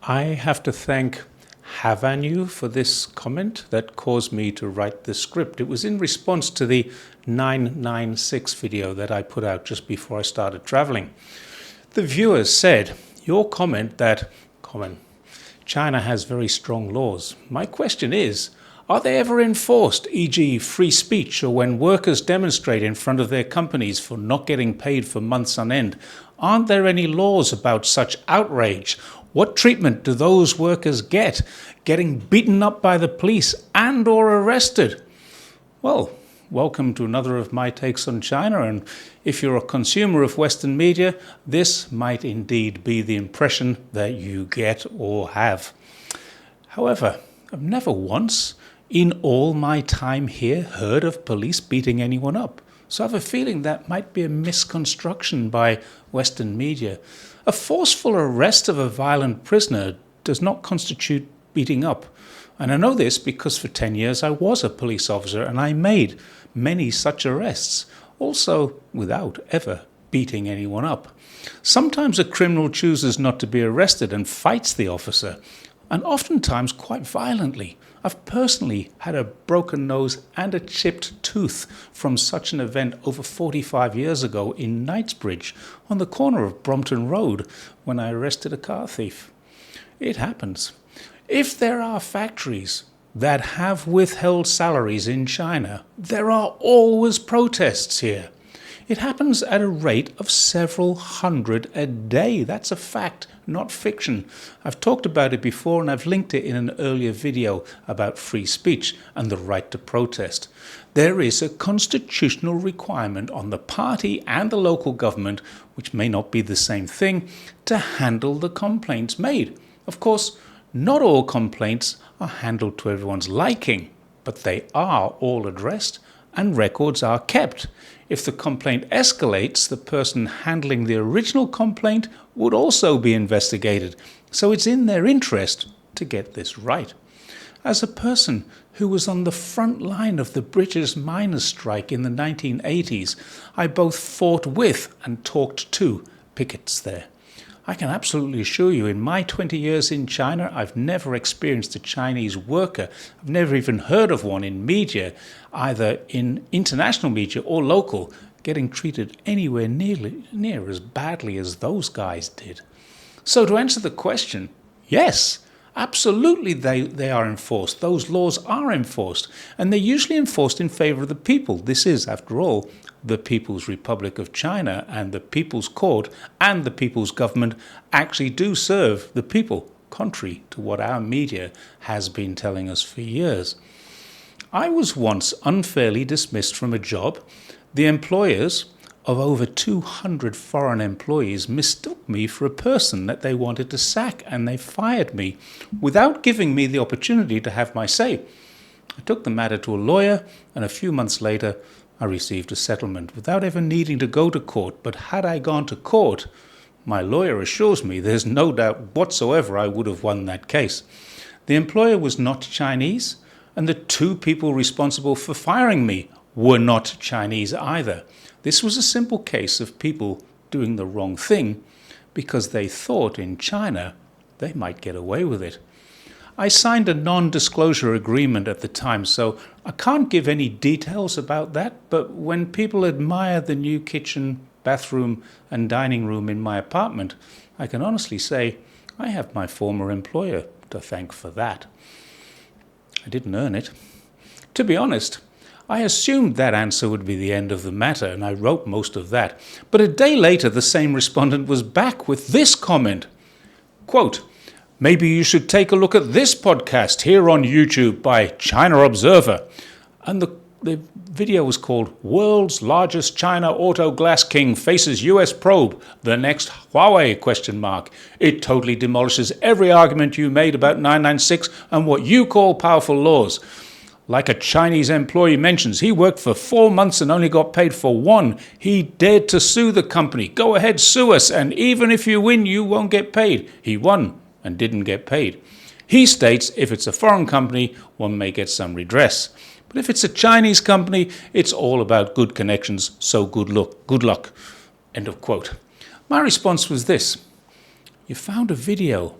I have to thank Havanu for this comment that caused me to write the script. It was in response to the 996 video that I put out just before I started traveling. The viewers said, your comment that, China has very strong laws. My question is, are they ever enforced, e.g. free speech, or when workers demonstrate in front of their companies for not getting paid for months on end? Aren't there any laws about such outrage? What treatment do those workers get? Getting beaten up by the police and or arrested? Well, welcome to another of my takes on China, and if you're a consumer of Western media, this might indeed be the impression that you get or have. However, I've never once in all my time here heard of police beating anyone up. So I have a feeling that might be a misconstruction by Western media. A forceful arrest of a violent prisoner does not constitute beating up. And I know this because for 10 years I was a police officer and I made many such arrests, also without ever beating anyone up. Sometimes a criminal chooses not to be arrested and fights the officer, and oftentimes quite violently. I've personally had a broken nose and a chipped tooth from such an event over 45 years ago in Knightsbridge on the corner of Brompton Road when I arrested a car thief. It happens. If there are factories that have withheld salaries in China, there are always protests here. It happens at a rate of several hundred a day. That's a fact, not fiction. I've talked about it before and I've linked it in an earlier video about free speech and the right to protest. There is a constitutional requirement on the party and the local government, which may not be the same thing, to handle the complaints made. Of course, not all complaints are handled to everyone's liking, but they are all addressed and records are kept. If the complaint escalates, the person handling the original complaint would also be investigated. So it's in their interest to get this right. As a person who was on the front line of the British miners' strike in the 1980s, I both fought with and talked to pickets there. I can absolutely assure you, in my 20 years in China, I've never experienced a Chinese worker. I've never even heard of one in media, either in international media or local, getting treated anywhere near as badly as those guys did. So to answer the question, yes, absolutely they are enforced. Those laws are enforced, and they're usually enforced in favor of the people. This is, after all, the People's Republic of China, and the People's Court and the People's Government actually do serve the people, contrary to what our media has been telling us for years. I was once unfairly dismissed from a job. The employers of over 200 foreign employees mistook me for a person that they wanted to sack, and they fired me without giving me the opportunity to have my say. I took the matter to a lawyer, and a few months later I received a settlement without ever needing to go to court. But had I gone to court, my lawyer assures me there's no doubt whatsoever I would have won that case. The employer was not Chinese, and the two people responsible for firing me were not Chinese either. This was a simple case of people doing the wrong thing because they thought in China they might get away with it. I signed a non-disclosure agreement at the time, so I can't give any details about that, but when people admire the new kitchen, bathroom and dining room in my apartment, I can honestly say I have my former employer to thank for that. I didn't earn it. To be honest, I assumed that answer would be the end of the matter, and I wrote most of that. But a day later, the same respondent was back with this comment, quote, "Maybe you should take a look at this podcast here on YouTube by China Observer." And the video was called "World's Largest China Auto Glass King Faces US Probe, the Next Huawei?" It totally demolishes every argument you made about 996 and what you call powerful laws. Like a Chinese employee mentions, he worked for 4 months and only got paid for 1. He dared to sue the company. Go ahead, sue us, and even if you win, you won't get paid. He won and didn't get paid. He states if it's a foreign company, one may get some redress. But if it's a Chinese company, it's all about good connections, so good luck. End of quote. My response was this: you found a video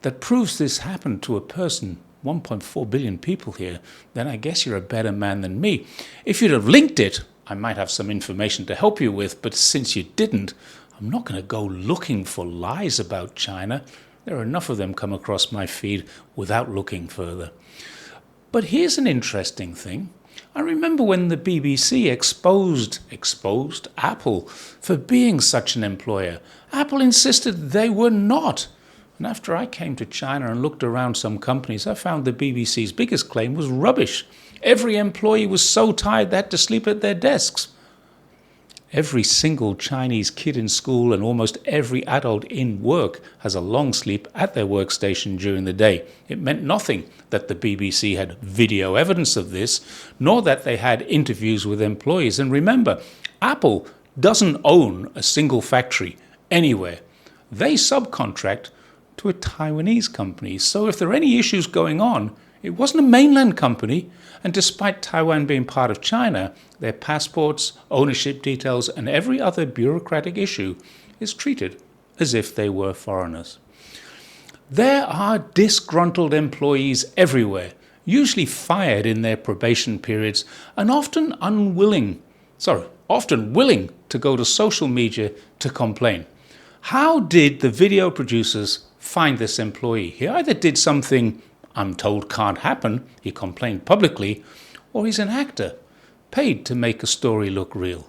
that proves this happened to a person, 1.4 billion people here, then I guess you're a better man than me. If you'd have linked it, I might have some information to help you with, but since you didn't, I'm not going to go looking for lies about China. There are enough of them come across my feed without looking further. But here's an interesting thing. I remember when the BBC exposed Apple for being such an employer. Apple insisted they were not. And after I came to China and looked around some companies, I found the BBC's biggest claim was rubbish. Every employee was so tired they had to sleep at their desks. Every single Chinese kid in school and almost every adult in work has a long sleep at their workstation during the day. It meant nothing that the BBC had video evidence of this, nor that they had interviews with employees. And remember, Apple doesn't own a single factory anywhere. They subcontract to a Taiwanese company. So if there are any issues going on, it wasn't a mainland company, and despite Taiwan being part of China, their passports, ownership details, and every other bureaucratic issue is treated as if they were foreigners. There are disgruntled employees everywhere, usually fired in their probation periods, and often willing to go to social media to complain. How did the video producers find this employee? He either did something I'm told can't happen, he complained publicly, or he's an actor, paid to make a story look real.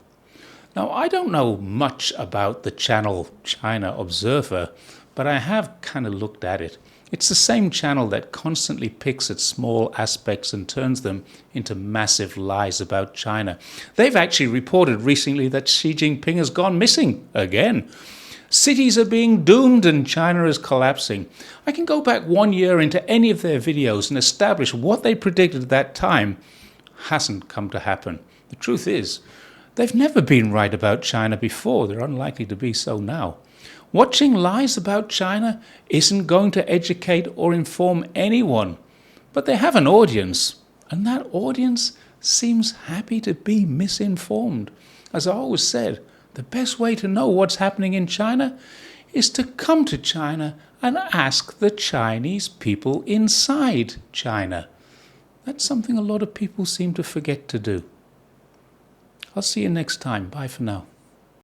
Now, I don't know much about the channel China Observer, but I have kind of looked at it. It's the same channel that constantly picks at small aspects and turns them into massive lies about China. They've actually reported recently that Xi Jinping has gone missing again. Cities are being doomed and China is collapsing. I can go back 1 year into any of their videos and establish what they predicted at that time hasn't come to happen. The truth is, they've never been right about China before. They're unlikely to be so now. Watching lies about China isn't going to educate or inform anyone. But they have an audience, and that audience seems happy to be misinformed. As I always said, the best way to know what's happening in China is to come to China and ask the Chinese people inside China. That's something a lot of people seem to forget to do. I'll see you next time. Bye for now.